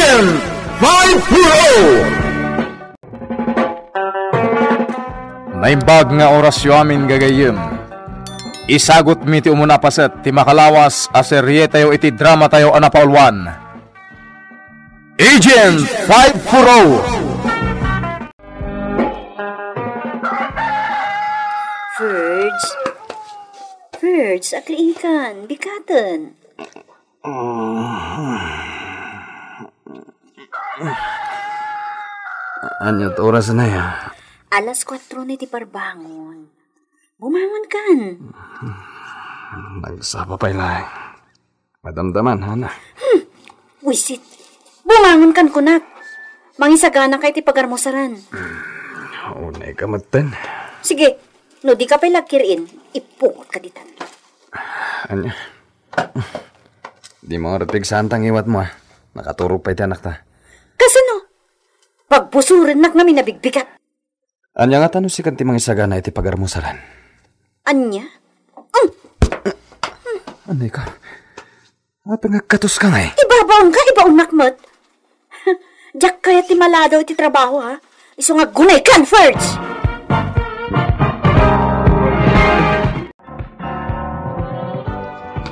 Agent 5-0! Naimbag nga orasyo amin gagayim. Isagot mi ti umuna paset ti makalawas a serye tayo iti drama tayo anapaulwan. Agent 5-0! Verge, akliikan, bikatan. Anyat oras na ya? Alas 4 na ti parbangon. Bumangon kan. Nagsapa pa ilay. Madamdaman, Hana. Wisit. Bumangon kan kunak. Mangisagana kay ti pagarmosaran. Unay ka matan. Sige, no di ka pa lakirin, ipungot ka ditan. Anya? Di mo ratig santang iwat mo, Nakaturog pa iti anak ta. Kasano? Pagpusuran nak namin nabigbigat. Anya nga tanong si kanti mga isagana iti pagarmusaran. Anya? Anay ka? At nagkatos ka nga eh. Ibabaon ka, ibaon nakmat. Diyak kaya ti maladaw iti trabaho ha. Iso nga gunay kan, Ferds!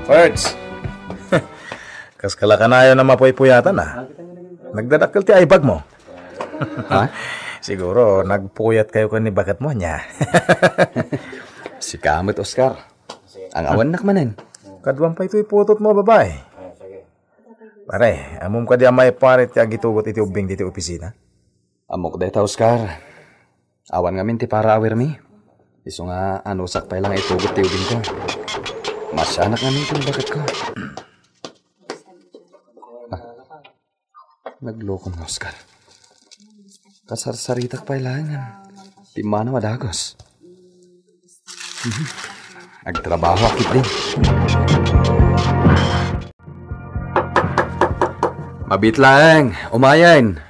Ferds! Kas kalakanayo na mapuy-puyatan ah. Nagdadakkel ti aibag mo. Ha? Siguro, nagpuyat kayo ni bakat mo niya. Si Kamot, Oscar. Ang awan nakmanan. Kadwan pa ito'y putot mo, babae. Pare, amom ka di amay parit ti agitugot iti ubing diti opisina. Amok deta, Oscar. Awan nga min ti para awer mi. Iso nga anusak pa lang itugot ti ubing ko. Masyanak nga min ti bakat ko. Nagloko mo, Oscar. Kasarsaritak pa ilangan. Di mana madagos. Agtrabaho akit din. Mabitlang, umayan.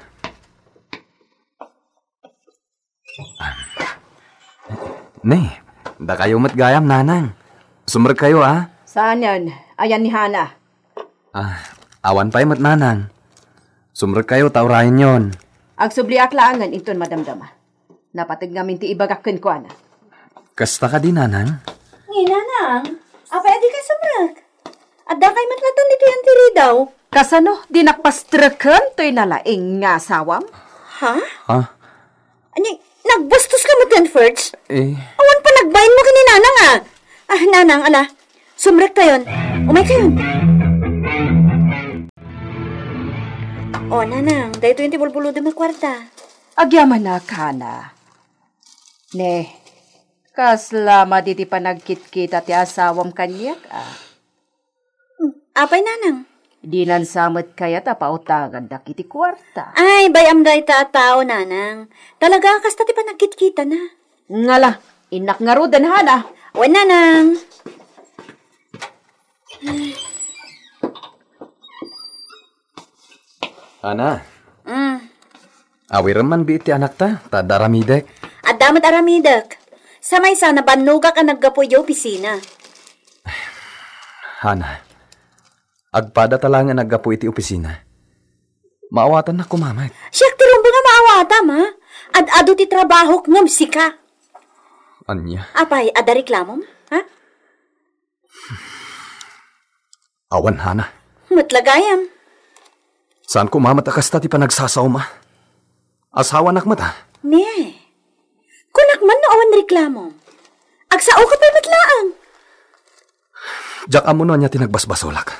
Nay, da kayo matgayam, nanang. Sumrag kayo, ah. Saan yan? Ayan ni Hana. Awan pa'y mat, nanang. Sumrag kayo, taurahin yon. Ang subliak laangan inton madamdama. Napatig ngamin ti ibagakken ko, ana. Kasta ka din, nanang? Nanang, apa edi ka sumrag? Adda kay matlatan dito yan tiri daw. Kasano, di nakpastreken to'y nalaing nga sawam? Ha? Ha? Ani, nagbastos ka mo din, Ferds? Awan pa nagbayin mo kini nanang ah. Nanang, ala, sumrag tayon. Umay kayon. Nanang, dahito yung tibulbuludo mo kwarta. Agyaman na, Kana. Ne, kaslama di pa nagkit-kita ti asawam kanyak, ah. Apay, nanang? Di nansamot kaya tapautagan da kiti kwarta. Ay, bayam da ita tao, nanang. Talaga, kasta ti pa nagkit-kita na. Ngala, inak nga rudan, Hana. Wan, nanang. Ana. Awiran man biti anak ta, tadaramidek. Adamat aramidek. Samay sana banuga ka naggapoy yung opisina. Hana, agpada talangan naggapo iti opisina. Maawatan na kumamat. Siyak ti rumbo nga maawata, ma. Ad-ado ti trabaho ngam sika. Anya? Apay, ada reklamom, ha? Awan, Hana. Matlagayam. Saan kumamat akasta ti panagsasaw ma? Asawa nakmata? Ne. Kunak man no awan reklamom. Agsao ka pa matlaang. Jak amo no niya tinagbasbasolak.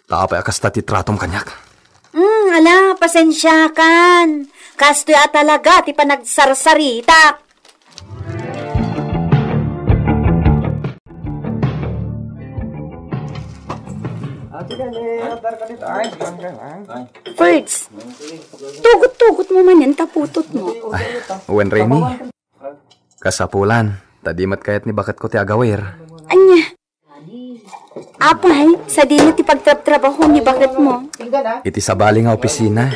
Tapay akasta ti tratom kanyak. Ala, pasensya kan. Kasto ya talaga ti panagsarsarita. Birds, tugot-tugot mo man yan, taputot mo. Uwen Remy, kasapulan, tadimat kayat ni bakat ko ti agawir. Anya, apay, sa di na ti pagtrabaho ni bakat mo. Iti sabali nga opisina.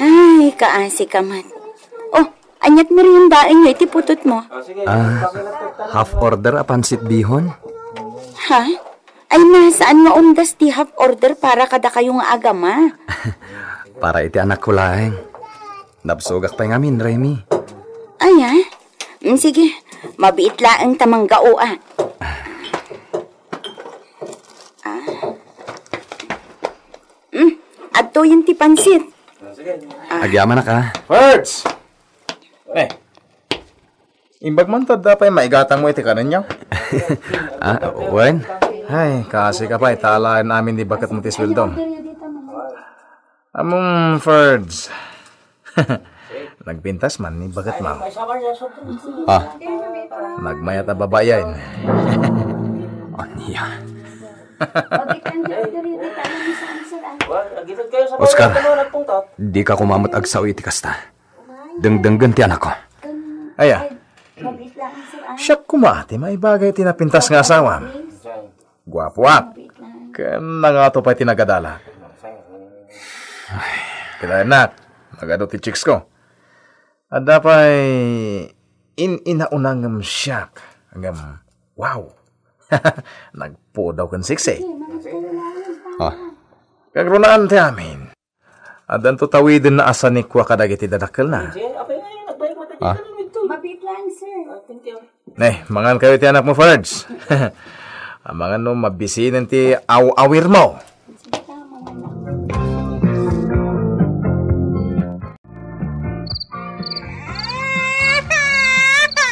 Ay, kaasi ka man. Oh, anyat mo rin yung daing nyo, iti putot mo. Half order a pansit bihon. Ha? Ay, nasaan nga undas ti half order para kada kayong agama? Para iti anak ko laeng. Napsugak pa ngamin, Remy. Ay, sige. Mabiit laang tamang gao, Adto yung tipansit. Agyaman na ka. Ferds! Imbag man to dapay maigatang mo iti kanan niya. Wen? Ay, kasi ka pa, italaan namin di bakat mo ti swildom. Among Ferds. Nagpintas man ni bagat mo. Nagmayat na babayain. Aniya. Oscar, di ka kumamot agsaw iti kasta. Dengdenggan ti anak ko. Aya, siyak kumati, may bagay tinapintas nga asawa. Guwapo-ap. Kaya na nga ito pa tinagadala. Kaya anak, magado ti chicks ko. At dapay inaunang siyak. Hanggang, wow. Nagpo daw kan siksi. Kagrunaan ti amin. At danto tawidin na asa ni kwa kadagiti dadakkel na. Mabit lang, sir. Mangan kayo ti anak mo, Ferds. Mangan no, mabisinan ti awir mo.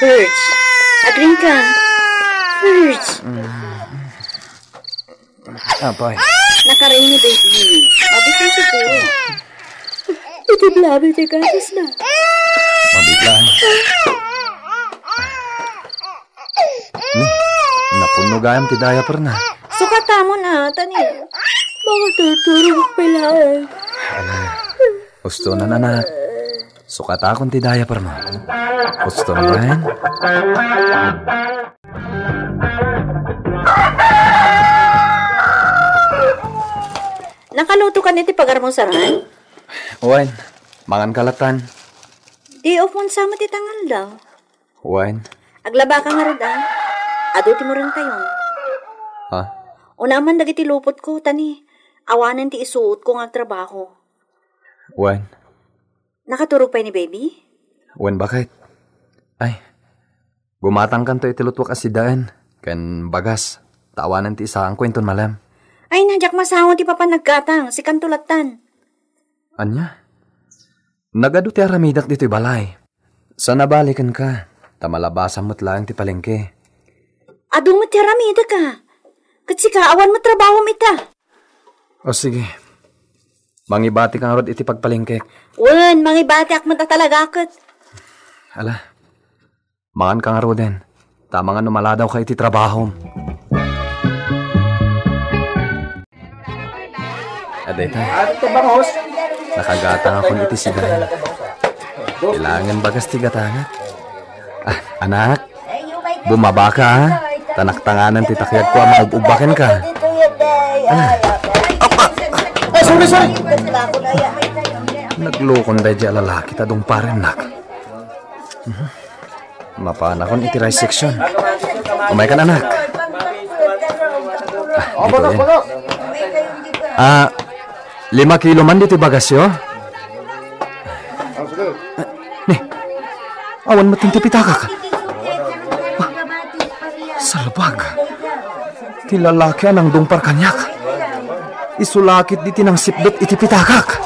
Ferds, agring ka. Ferds. Apay. Nakarain ni baby. Mabit lang siguro. Ito blabi ti gatas na. Mabit lang. Napuno gayam ti diaper na. Sukata mo na, tani. Mga turturong pilaan. Gusto na anak. Sukata akong ti diaper mo. Gusto na ba yan? Nakaluto ka niti pagarmong saran? Uwain, mangan kalatan. Di off mo sama ti tangal daw. Uwain. Aglaba ka nga rin Ado ti mo rin tayon. Ha? Unaman dagiti lupot ko, tani. Awanan ti isuot ko nga trabaho. Uwain. Nakaturog pa ni baby? Uwain, bakit? Ay, gumatang kan to itilutwak asidaan. Kan bagas, tawanan ti isa ang kwenton malam. Ay, nadyak masawon ti papa naggatang, si Kantulatan. Anya? Nagado ti aramidak dito'y balay. Sa nabalikan ka, tamalabasan mo't lang ti palengke. Ado mo ti aramida ka. Katsika, awan mo trabaho mita. O sige, mangibati kang rod iti pagpalengke. Wen, mangibati ak matatalagakot. Ala, mangan kang roden. Tama nga numaladaw ka iti trabaho. Adeta, nakagatang akong iti sigahan. Kailangan bagas ti gatangat. Anak, bumaba ka ha. Tanaktanganan ti takyag ko ang mag-ubakin ka. Sorry. Naglukon dahi di alalaki tadong parin nak. Mapanakon iti rice section. Umay ka anak. Dito yan. 5 kilo man dito bagasyo. Awan mo tintipitaka ka. Salbag. Tilalaki anang dungpar kanyak. Isulakit di tinang sipdot itipitakak.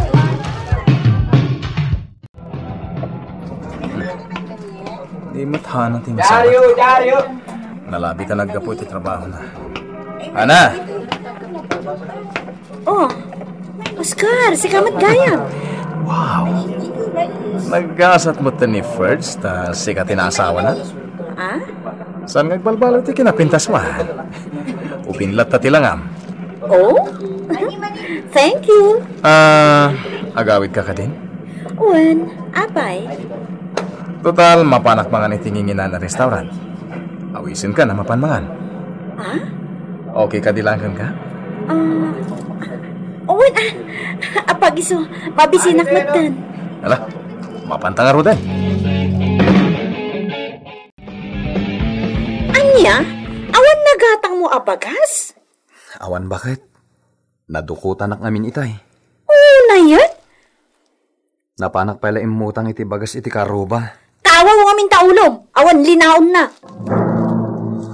Di mathanan ti masabat. Dario! Nalabi ka naggapo iti trabaho na. Ana! Oh, Oscar, si kamat gayam. Wow! Naggasat mo ta ni Ferds, ta sikat tinaasawa na. Ah? Saan ngagbalbalo ti kinapintas mo? Upinlat ta tilangam. Oh? Thank you. Agawid ka din? Wen, apay. Total, mapanak mangan itinginginan na restaurant. Awisin ka na mapanmangan. Ah? Okay ka dilangkan ka? Wen, apagiso, mabisinak matan. Ala, mapantang aro din. Anya? Awan nagatang mo abagas? Awan bakit? Nadukutan ak namin itay. Oo na yan? Napanak pala imutang iti bagas iti karuba. Tawaw ang amin taulom, awan linaon na.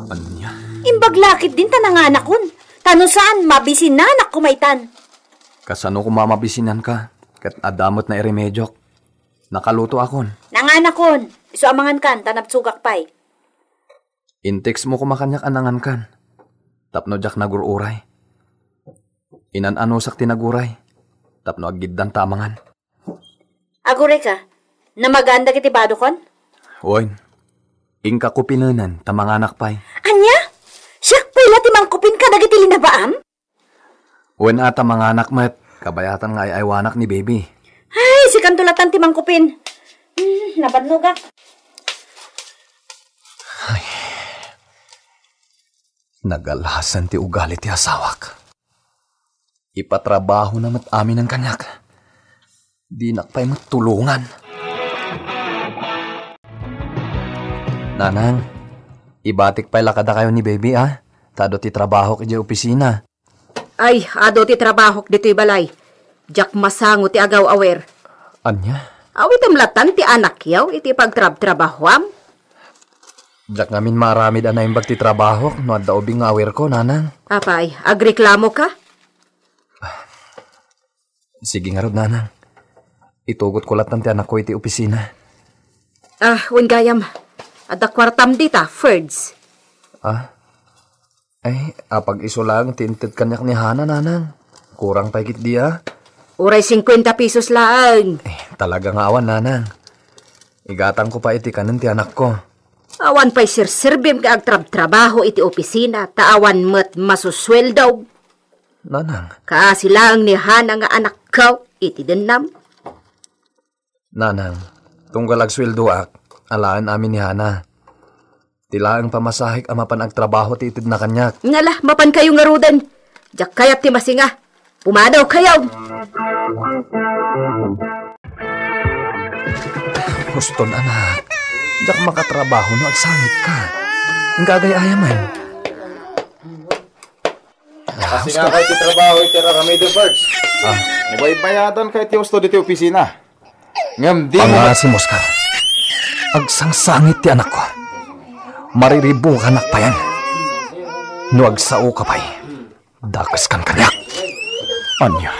Anya? Imbaglakit din tananganak kun. Tano saan mabisin na anak kumaitan. Kasano ko mamabisinan ka? Kat adamot na iremedyo. Nakaluto akon. Nanganak kun, iso amangan kan, tanap sugak pay. Intex mo kumakanyak anangan kan. Tapno jak nagururay. Inan-anosak tinaguray. Tapno agiddan tamangan. Agure ka, na maganda kiti bado kon? Oy, ingka ko pinunan, tamanganak pay. Anya? Siyak pala timangkupin ka dagiti linabaam? Uwan ata manganak met, kabayatan nga ay aywanak ni baby. Ay, si kantulatan timangkupin. Nabanlugak. Ay, nagalasan ti ugali ti asawak. Ipatrabaho na mat amin ang kanyak. Di nakpay matulungan. Nanang, ibatik pa'y lakada kayo ni baby Tado ti trabaho kaya opisina. Ay, ado ti trabaho dito'y balay. Jak masango ti agaw awer. Anya? Awit amlatan ti anak yaw, iti pagtrab-trabahwam. Jak ngamin maramid na imbag ti trabaho, no adda ubing awer ko, nanang. Apay, agreklamo ka? Sige nga rod, nanang. Itugot ko latan ti anak ko iti opisina. Wen gayam. Ada kwartam dita, Ferds. Ay, apag iso lang, tinted kanyak ni Hana, nanang. Kurang paikit diya. Uray 50 pesos lang. Talaga nga awan, nanang. Igatang ko pa iti kanan ti anak ko. Awan pa'y sirsirbim ka agtrab-trabaho iti opisina, taawan mat masusweldaw. Nanang. Kasi lang ni Hana nga anak ko, iti denam. Nanang, tunggal agsweldoak, alaan amin ni Hana. Tilaang pamasahik ama panagtrabaho ti itid na kanyak. Ngala, mapan kayo nga rudan. Diyak kayat ti masinga. Pumadaw kayaw. Huston, anak. Diyak makatrabaho no agsangit ka. Ang gagay-ayaman. Kasi nga kayo trabaho iti Ramiro First. Nabay-bayatan kayo ti husto diti opisina. Ngam di mo... Pangasimos ka. Agsangsangit ti anak ko. Mariribo ka anak pa yan. No agsao ka pa'y. Dakas kan kanyak. Anya?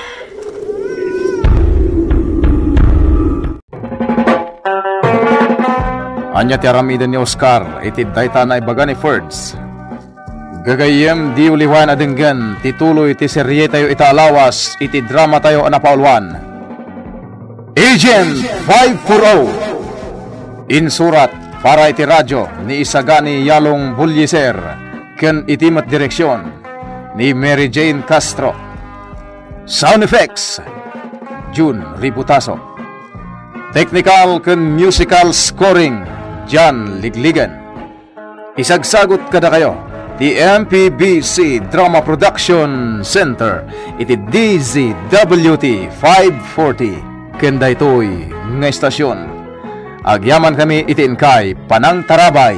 Anya ti aramidan ni Oscar, iti dayta na ibaga ni Ferds. Gagayem di uliwan adenggan, tituloy ti serye tayo itaalawas, iti drama tayo anapaulwan. Agent 540. Insurat para iti radyo ni Isagani Yalong Bulyeser, ken itimat direksyon ni Mary Jane Castro. Sound effects, June Riputaso. Technical ken musical scoring, John Ligligan. Isagsagot kada kayo, the MPBC Drama Production Center, iti DZWT 540, ken daytoy nga estasyon. Agyaman kami iti inkay Panang Tarabay.